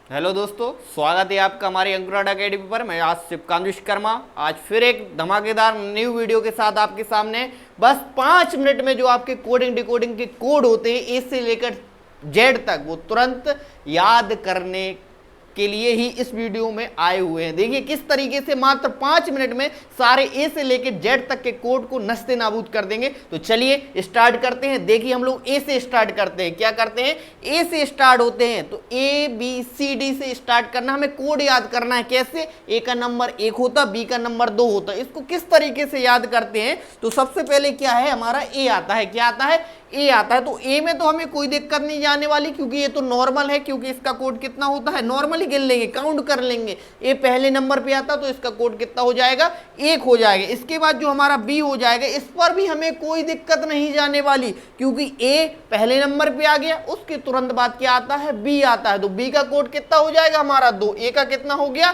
Hello दोस्तों, स्वागत है आपका हमारी अंकुराट अकेडमी पर। मैं आज शिवकांत विश्वकर्मा आज फिर एक धमाकेदार न्यू वीडियो के साथ आपके सामने। बस 5 मिनट में जो आपके कोडिंग डिकोडिंग के कोड होते हैं ए से लेकर जेड तक, वो तुरंत याद करने के लिए ही इस वीडियो में आए हुए हैं। देखिए किस तरीके से मात्र 5 मिनट में सारे ए से लेकर जेड तक के कोड को नस्ते नाबूद कर देंगे। तो चलिए स्टार्ट करते हैं। देखिए हम लोग ए से स्टार्ट करते हैं। क्या करते हैं? ए से स्टार्ट होते हैं। तो ए बी सी डी से स्टार्ट करना, हमें कोड याद करना है। कैसे? ए का नंबर 1 होता, बी का नंबर 2 होता। इसको किस तरीके से याद करते हैं? तो सबसे पहले क्या है, हमारा ए आता है। क्या आता है? ए आता है। तो ए में तो हमें कोई दिक्कत नहीं जाने वाली, क्योंकि ये तो नॉर्मल है। क्योंकि इसका कोड कितना होता है, नॉर्मली गिन लेंगे, काउंट कर लेंगे। ए पहले नंबर पे आता तो इसका कोड कितना हो जाएगा, 1 हो जाएगा। इसके बाद जो हमारा बी हो जाएगा, इस पर भी हमें कोई दिक्कत नहीं जाने वाली, क्योंकि ए पहले नंबर पे आ गया। उसके तुरंत बाद क्या आता है, बी आता है। तो बी का कोड कितना हो जाएगा हमारा 2। ए का कितना हो गया,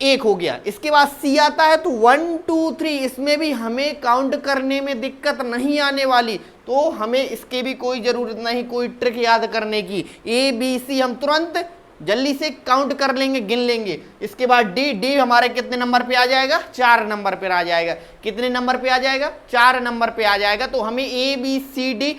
1 हो गया। इसके बाद सी आता है। तो 1 2 3, इसमें भी हमें काउंट करने में दिक्कत नहीं आने वाली। तो हमें इसके भी कोई जरूरत नहीं कोई ट्रिक याद करने की। ए बी सी हम तुरंत जल्दी से काउंट कर लेंगे, गिन लेंगे। इसके बाद डी, डी हमारे कितने नंबर पे आ जाएगा, 4 नंबर पे आ जाएगा। कितने नंबर पे आ जाएगा, 4 नंबर पे आ जाएगा। तो हमें ए बी सी डी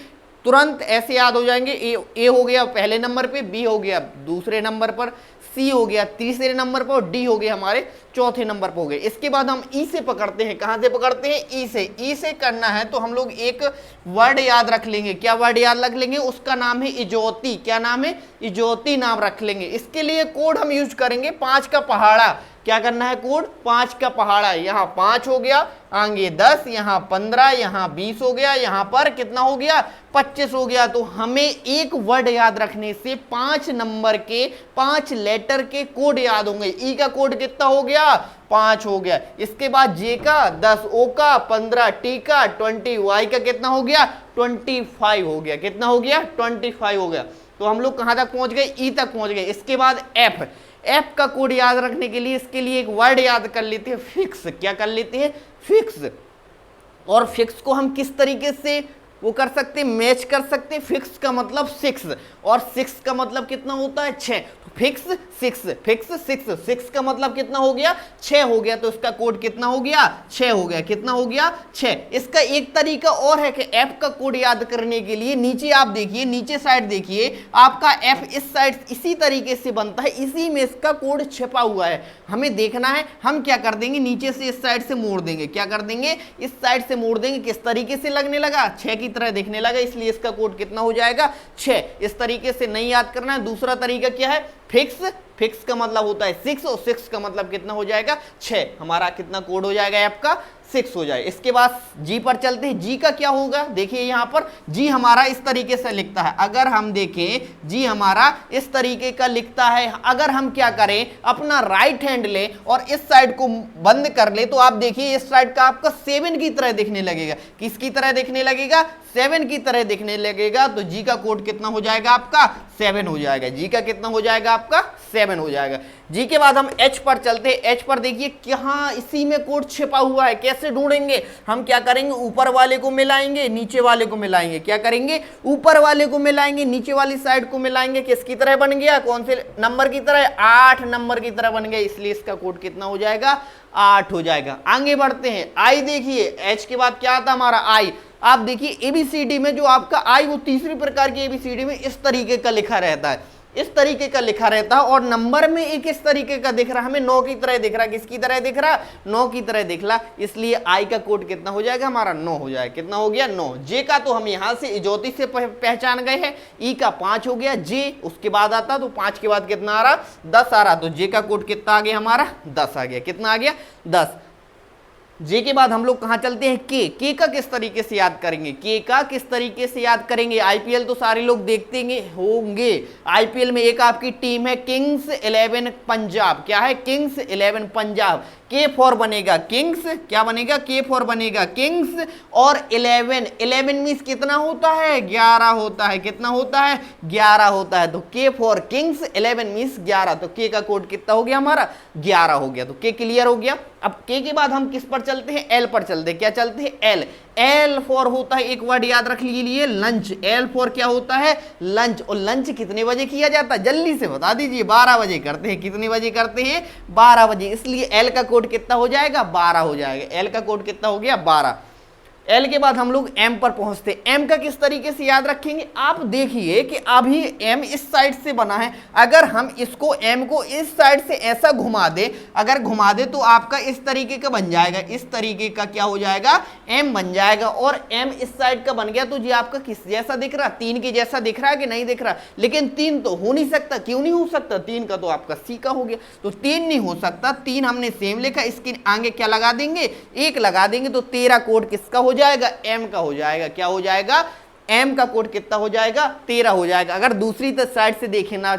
तुरंत ऐसे याद हो जाएंगे। ए हो गया पहले नंबर पे, बी हो गया दूसरे नंबर पर, सी हो गया तीसरे नंबर पर, और डी हो गया हमारे चौथे नंबर पर हो गए। इसके बाद हम ई से पकड़ते हैं। कहां से पकड़ते हैं? ई से। ई से करना है तो हम लोग एक वर्ड याद रख लेंगे। क्या वर्ड याद रख लेंगे? उसका नाम है इजोती। क्या नाम है? इजोती नाम रख लेंगे। इसके लिए कोड हम यूज करेंगे 5 का पहाड़ा। क्या करना है? कोड 5 का पहाड़ा। यहाँ 5 हो गया, आगे 10, यहाँ 15, यहाँ 20 हो गया, यहाँ पर कितना हो गया, 25 हो गया। तो हमें एक वर्ड याद रखने से 5 नंबर के 5 लेटर के कोड याद होंगे। ई का कोड कितना हो गया, 5 हो गया। इसके बाद जे का 10, ओ का 15, टी का 20, वाई का कितना हो गया, 25 हो गया। कितना हो गया, 25 हो गया। तो हम लोग कहां तक पहुंच गए, ई तक पहुंच गए। इसके बाद एफ। एफ का कोड याद रखने के लिए इसके लिए एक वर्ड याद कर लेते हैं, फिक्स। क्या कर लेते हैं, फिक्स। और फिक्स को हम किस तरीके से वो कर सकते हैं, मैच कर सकते हैं। फिक्स का मतलब 6, और 6 का मतलब कितना होता है, 6। तो फिक्स 6, फिक्स 6, 6 का मतलब कितना हो गया, 6 हो गया। तो इसका कोड कितना हो गया, 6 हो गया। कितना हो गया, 6। इसका एक तरीका और है कि एफ का कोड याद करने के लिए नीचे आप देखिए, नीचे साइड देखिए, आपका एफ इस साइड इसी तरीके से बनता है, इसी में इसका कोड छिपा हुआ है। हमें देखना है, हम क्या कर देंगे, नीचे से इस साइड से मोड़ देंगे। क्या कर देंगे, इस साइड से मोड़ देंगे। किस तरीके से लगने लगा, 6 की तरह दिखने लगा, इसलिए इसका कोड कितना हो जाएगा, 6। इस तरीके से नहीं याद करना है। दूसरा तरीका क्या है, फिक्स। फिक्स का मतलब होता है 6, और 6 का मतलब कितना हो जाएगा, 6। हमारा कितना कोड हो जाएगा ऐप का, 6 हो जाए। इसके बाद जी पर चलते हैं। जी का क्या होगा, देखिए यहां पर जी हमारा इस तरीके से लिखता है। अगर हम देखें, जी हमारा इस तरीके का लिखता है। अगर हम क्या करें, अपना राइट हैंड ले और इस साइड को बंद कर ले, तो आप देखिए इस साइड का आपका 7 की तरह दिखने लगेगा। किसकी तरह दिखने लगेगा, 7 की तरह दिखने लगेगा। तो जी का कोड कितना हो जाएगा आपका, 7 हो जाएगा। जी का कितना हो जाएगा आपका, 7 हो जाएगा। जी के बाद हम एच पर चलते हैं। एच पर देखिए कहां, इसी में कोड छिपा हुआ है। कैसे ढूंढेंगे, हम क्या करेंगे, ऊपर वाले को मिलाएंगे, नीचे वाले को मिलाएंगे। क्या करेंगे, ऊपर वाले को मिलाएंगे, नीचे वाली साइड को मिलाएंगे। किसकी तरह बन गया, कौन से नंबर की तरह, 8 नंबर की तरह बन गया। इसलिए इसका कोड कितना हो जाएगा, 8 हो जाएगा। आगे बढ़ते हैं। आई देखिए, एच के बाद क्या आता हमारा, आई। आप देखिए एबीसीडी में जो आपका आई, वो तीसरी प्रकार की एबीसीडी में इस तरीके का लिखा रहता है, इस तरीके का लिखा रहता है। और नंबर में एक इस तरीके का दिख रहा, हमें 9 की तरह दिख रहा। किसकी तरह दिख रहा, 9 की तरह दिख रहा। इसलिए आई का कोड कितना हो जाएगा हमारा, 9 हो जाएगा। कितना हो गया, 9। जे का तो हम यहां से इजोती से पहचान गए हैं। ई का 5 हो गया। जे उसके बाद आता, तो 5 के बाद कितना आ रहा, 10 आ रहा। तो जे का कोड कितना आ गया हमारा, 10 आ गया। कितना आ गया, 10। जे के बाद हम लोग कहां चलते हैं, के। के का किस तरीके से याद करेंगे, के का किस तरीके से याद करेंगे। आईपीएल तो सारे लोग देखते होंगे। आईपीएल में एक आपकी टीम है किंग्स 11 पंजाब। क्या है, किंग्स 11 पंजाब। के फॉर बनेगा किंग्स, क्या बनेगा, के फॉर बनेगा किंग्स, और 11, 11 मीन्स कितना होता है, 11 होता है। कितना होता है, 11 होता है। तो के फॉर किंग्स 11 मीन्स 11। तो के का कोड कितना हो गया हमारा, 11 हो गया। तो के क्लियर हो गया। अब के के बाद हम किस पर चलते हैं, एल पर चलते हैं। क्या चलते हैं, एल। एल फॉर होता है, एक वर्ड याद रख लीजिए, लंच। एल फॉर क्या होता है? लंच। और लंच कितने बजे किया जाता है? जल्दी से बता दीजिए। 12 बजे करते हैं। कितने बजे करते हैं? 12 बजे। इसलिए एल का कोड कितना हो जाएगा? 12 हो जाएगा। एल का कोड कितना हो गया? 12। एल के बाद हम लोग एम पर पहुंचते हैं। एम का किस तरीके से याद रखेंगे? आप देखिए कि अभी एम इस साइड से बना है, अगर हम इसको एम को इस साइड से ऐसा घुमा दे, अगर घुमा दे तो आपका इस तरीके का बन जाएगा, इस तरीके का क्या हो जाएगा? एम बन जाएगा। और एम इस साइड का बन गया तो जी आपका किस जैसा दिख रहा? 3 के जैसा दिख रहा है कि नहीं दिख रहा? लेकिन 3 तो हो नहीं सकता। क्यों नहीं हो सकता? 3 का तो आपका सी का हो गया, तो 3 नहीं हो सकता। 3 हमने सेम लिखा, इसके आगे क्या लगा देंगे? 1 लगा देंगे, तो 13 कोड किसका हो जाएगा? एम का हो जाएगा। क्या हो जाएगा? एम का कोड कितना हो जाएगा? 13 हो जाएगा। अगर दूसरी साइड से देखना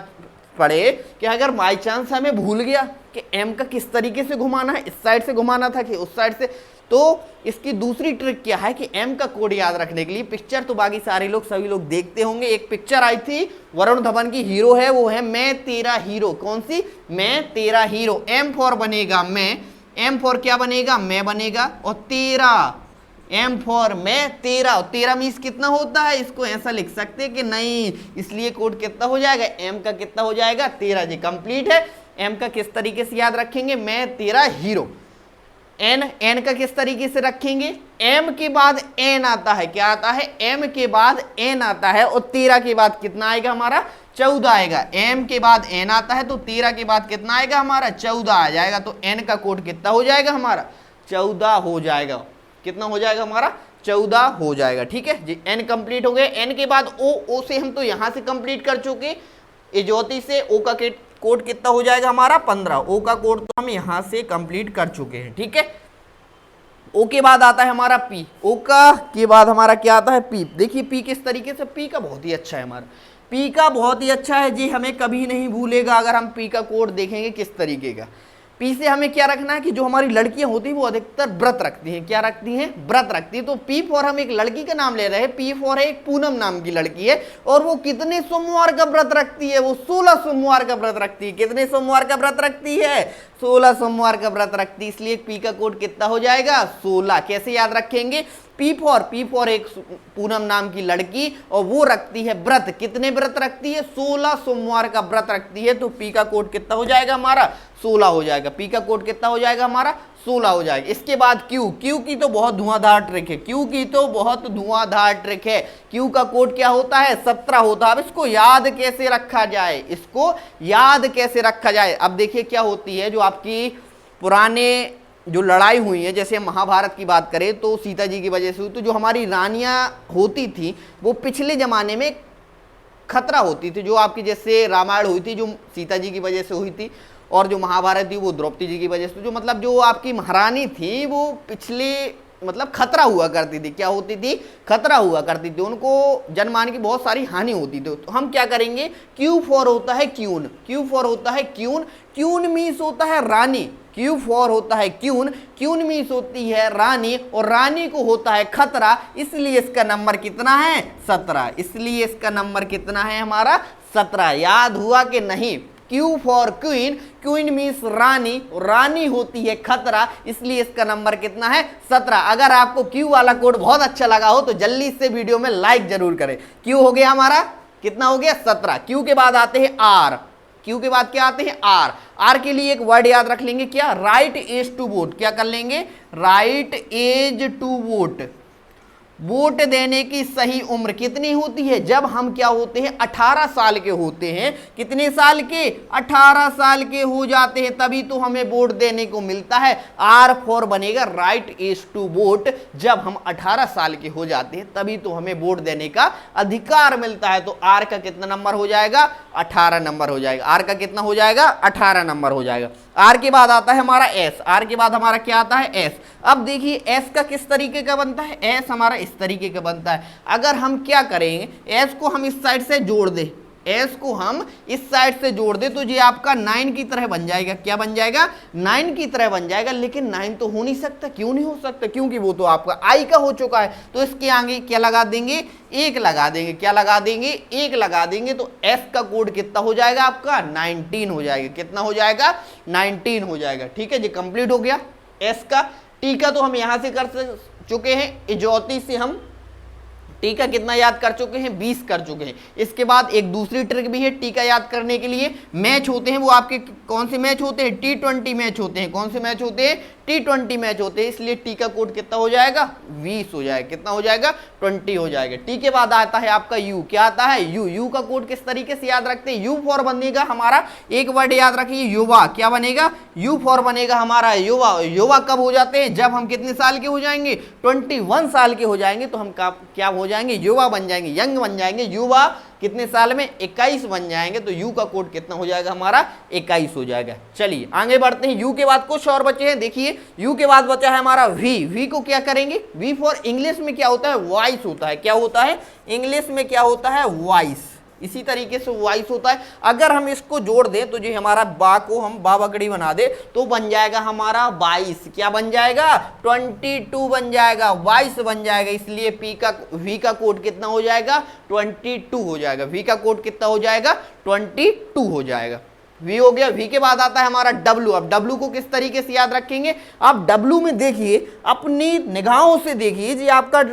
पड़े कि अगर बाई चांस हमें भूल गया कि एम का किस तरीके से घुमाना है, इस साइड से घुमाना था कि उस साइड से, तो इसकी दूसरी ट्रिक क्या है कि एम का कोड याद रखने के लिए पिक्चर तो बाकी सारे लोग सभी लोग देखते होंगे। एक पिक्चर आई थी वरुण धवन की, हीरो है, वो है मैं तेरा हीरो। कौन सी? मैं तेरा हीरो। एम फॉर बनेगा मैं, एम फॉर क्या बनेगा? मैं बनेगा, और 13, एम फॉर मैं 13। 13 मीन्स कितना होता है? इसको ऐसा लिख सकते हैं कि नहीं, इसलिए कोड कितना हो जाएगा? एम का कितना हो जाएगा? 13 जी कंप्लीट है। एम का किस तरीके से याद रखेंगे? मैं तेरा हीरो। एन, एन का किस तरीके से रखेंगे? एम के बाद एन आता है, क्या आता है? एम के बाद एन आता है, और 13 के बाद कितना आएगा हमारा? 14 आएगा। एम के बाद एन आता है तो 13 के बाद कितना आएगा हमारा? 14 आ जाएगा। तो एन का कोड कितना हो जाएगा हमारा? 14 हो जाएगा। कितना हो जाएगा हमारा? 14 हो जाएगा। ठीक है जी, एन कंप्लीट हो गए। एन के बाद ओ, ओ से हम तो यहां से कंप्लीट कर चुके, इजोती से। ओ का कोड कितना हो जाएगा हमारा? 15। ओ का कोड तो हम यहां से कंप्लीट कर चुके हैं। ठीक है, ओ के बाद आता है हमारा पी। ओ का के बाद हमारा क्या आता है? पी। देखिए पी किस तरीके से, पी का बहुत ही अच्छा है हमारा, पी का बहुत ही अच्छा है जी, हमें कभी नहीं भूलेगा अगर हम पी का कोड देखेंगे किस तरीके का। पी से हमें क्या रखना है कि जो हमारी लड़कियां होती हैं वो अधिकतर व्रत रखती हैं। क्या रखती हैं? व्रत रखती हैं। तो पी फॉर हम एक लड़की का नाम ले रहे हैं। पी फॉर है एक पूनम नाम की लड़की है, और वो कितने सोमवार का व्रत रखती है? वो 16 सोमवार का व्रत रखती है। कितने सोमवार का व्रत रखती है? 16 सोमवार का व्रत रखती है। इसलिए पी का कोड कितना हो जाएगा? 16। कैसे याद रखेंगे? पी फॉर एक पूनम नाम की लड़की, और वो रखती है व्रत। कितने व्रत रखती है? 16 सोमवार का व्रत रखती है। तो पी का कोड कितना हो जाएगा हमारा? 16 हो जाएगा। पी का कोड कितना हो जाएगा हमारा? 16 हो जाएगा। इसके बाद क्यू। क्यू की तो बहुत धुआंधार ट्रिक है। क्यू की तो बहुत धुआंधार ट्रिक है। क्यू का कोड क्या होता है? 17 होता है। अब इसको याद कैसे रखा जाए? इसको याद कैसे रखा जाए? अब देखिए क्या होती है, जो आपकी पुराने जो लड़ाई हुई है, जैसे महाभारत की बात करें तो सीता जी की वजह से हुई, तो जो हमारी रानियां होती थी वो पिछले जमाने में खतरा होती थी। जो आपकी जैसे रामायण हुई थी जो सीता जी की वजह से हुई थी, और जो महाभारत थी वो द्रौपदी जी की वजह से, जो मतलब जो आपकी महारानी थी वो पिछले मतलब खतरा हुआ करती थी। क्या होती थी? खतरा हुआ करती थी, उनको जनमान की बहुत सारी हानि होती थी। तो हम क्या करेंगे? क्यू फॉर होता है क्यून। क्यू फॉर होता है क्यून। क्यून मीन्स होता है रानी। क्यू फॉर होता है क्यून। क्यून मीन्स होती है रानी, और रानी को होता है खतरा, इसलिए इसका नंबर कितना है? 17। इसलिए इसका नंबर कितना है हमारा? 17। याद हुआ कि नहीं? Q for queen. Queen means रानी, रानी होती है खतरा, इसलिए इसका नंबर कितना है? 17। अगर आपको क्यू वाला कोड बहुत अच्छा लगा हो तो जल्दी से वीडियो में लाइक जरूर करें। क्यू हो गया हमारा, कितना हो गया? 17। क्यू के बाद आते हैं आर। क्यू के बाद क्या आते हैं? आर। आर के लिए एक वर्ड याद रख लेंगे, क्या? Right age to vote. क्या कर लेंगे? Right age to vote. Vote देने की सही उम्र कितनी होती है? जब हम क्या होते हैं? 18 साल के होते हैं। कितने साल के? 18 साल के हो जाते हैं, तभी तो हमें वोट देने को मिलता है। आर फॉर बनेगा राइट एज टू वोट। जब हम 18 साल के हो जाते हैं तभी तो हमें वोट देने का अधिकार मिलता है। तो आर का कितना नंबर हो जाएगा? 18 नंबर हो जाएगा। आर का कितना हो जाएगा? 18 नंबर हो जाएगा। आर के बाद आता है हमारा एस। आर के बाद हमारा क्या आता है? एस। अब देखिए एस का किस तरीके का बनता है? एस हमारा इस तरीके का बनता है। अगर हम क्या करेंगे? एस को हम इस साइड से जोड़ दें, एस को हम इस साइड से जोड़ दे तो ये आपका 9 की तरह बन जाएगा। क्या बन जाएगा? 9 की तरह बन जाएगा। लेकिन 9 तो हो नहीं सकता। क्यों नहीं हो सकता? क्योंकि वो तो आपका आई का हो चुका है। तो इसके आगे क्या लगा देंगे? 1 लगा देंगे। क्या लगा देंगे? 1 लगा देंगे। तो एस का कोड कितना हो जाएगा आपका? 19 हो जाएगा। कितना हो जाएगा? 19 हो जाएगा। ठीक है जी, कंप्लीट हो गया एस का। टी का तो हम यहां से कर चुके हैं, इजौती से हम टी का कितना याद कर चुके हैं, 20 कर चुके हैं। इसके बाद एक दूसरी ट्रिक भी है टी का याद करने के लिए। मैच होते हैं वो आपके कौन से मैच होते हैं, T20 मैच होते हैं। कौन से मैच होते हैं, T20 मैच होते हैं। इसलिए टी का कोड कितना हो जाएगा, 20 हो जाएगा। कितना हो जाएगा, 20 हो जाएगा। टी के बाद आता है आपका यू। क्या आता है, यू। यू का कोड किस तरीके से याद रखते हैं, यू फॉर बनेगा हमारा, एक वर्ड याद रखिए, युवा। क्या बनेगा, यू फॉर बनेगा हमारा युवा। युवा कब हो जाते हैं, जब हम कितने साल के हो जाएंगे, 21 साल के हो जाएंगे तो हम क्या हो जाएंगे, युवा बन जाएंगे, यंग बन जाएंगे। युवा कितने साल में, 21 बन जाएंगे। तो यू का कोड कितना हो जाएगा हमारा, 21 हो जाएगा। चलिए आगे बढ़ते हैं। यू के बाद कुछ और बचे हैं, देखिए यू के बाद बचा है हमारा वी। वी को क्या करेंगे, वी फॉर इंग्लिश में क्या होता है, वॉइस होता है। क्या होता है, इंग्लिश में क्या होता है, वॉइस। इसी तरीके से वॉइस होता है। अगर हम इसको जोड़ दें तो जो हमारा बा को हम बा बकड़ी बना दे तो बन जाएगा हमारा 22। क्या बन जाएगा, 22 बन जाएगा, 22 बन जाएगा। इसलिए पी का वी का कोड कितना हो जाएगा, 22 हो जाएगा। वी का कोड कितना हो जाएगा, 22 हो जाएगा। वी हो गया। वी के बाद आता है हमारा डब्ल्यू। अब डब्ल्यू को किस तरीके से याद रखेंगे, आप डब्ल्यू में देखिए, अपनी निगाहों से देखिए जी, आपका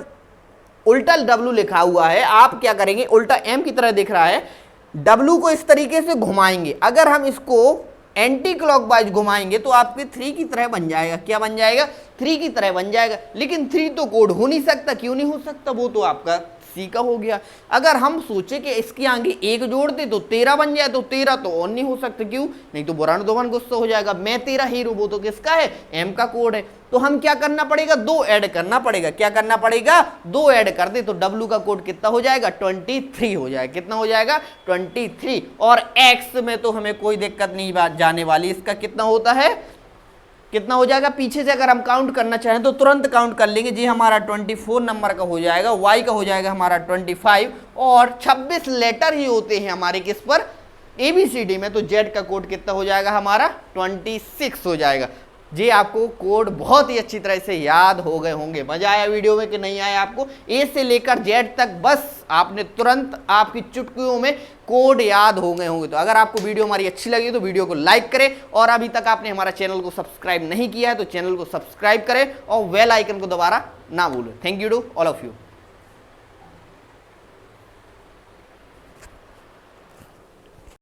उल्टा डब्ल्यू लिखा हुआ है। आप क्या करेंगे, उल्टा एम की तरह दिख रहा है, डब्ल्यू को इस तरीके से घुमाएंगे। अगर हम इसको एंटी क्लॉकवाइज घुमाएंगे तो आपके 3 की तरह बन जाएगा। क्या बन जाएगा, 3 की तरह बन जाएगा। लेकिन 3 तो कोड हो नहीं सकता। क्यों नहीं हो सकता, वो तो आपका सी का हो गया। अगर हम सोचे कि इसके आगे 1 जोड़ दे तो 13 बन जाए, तो 13 तो ऑन नहीं हो सकता। क्यों, नहीं तो बुरान दोबान गुस्सा हो जाएगा। मैं तेरा हीरो, वो तो किसका है, एम का कोड है। तो हम क्या करना पड़ेगा, 2 ऐड करना पड़ेगा। क्या करना पड़ेगा, 2 ऐड कर दे तो डब्ल्यू का कोड कितना हो जाएगा, 23 हो जाएगा। कितना हो जाएगा, 23। और एक्स में तो हमें कोई दिक्कत नहीं जाने वाली। इसका कितना होता है, कितना हो जाएगा, पीछे से अगर हम काउंट करना चाहें तो तुरंत काउंट कर लेंगे जी। हमारा 24 नंबर का हो जाएगा, वाई का हो जाएगा हमारा 25, और 26 लेटर ही होते हैं हमारे किस पर, ABCD में। तो जेड का कोड कितना हो जाएगा हमारा, 26 हो जाएगा। जी आपको कोड बहुत ही अच्छी तरह से याद हो गए होंगे। मजा आया वीडियो में कि नहीं आया आपको, ए से लेकर जेड तक बस आपने तुरंत आपकी चुटकियों में कोड याद हो गए होंगे। तो अगर आपको वीडियो हमारी अच्छी लगी तो वीडियो को लाइक करें, और अभी तक आपने हमारा चैनल को सब्सक्राइब नहीं किया है तो चैनल को सब्सक्राइब करें और बेल आइकन को दोबारा ना भूलें। Thank you to all of you.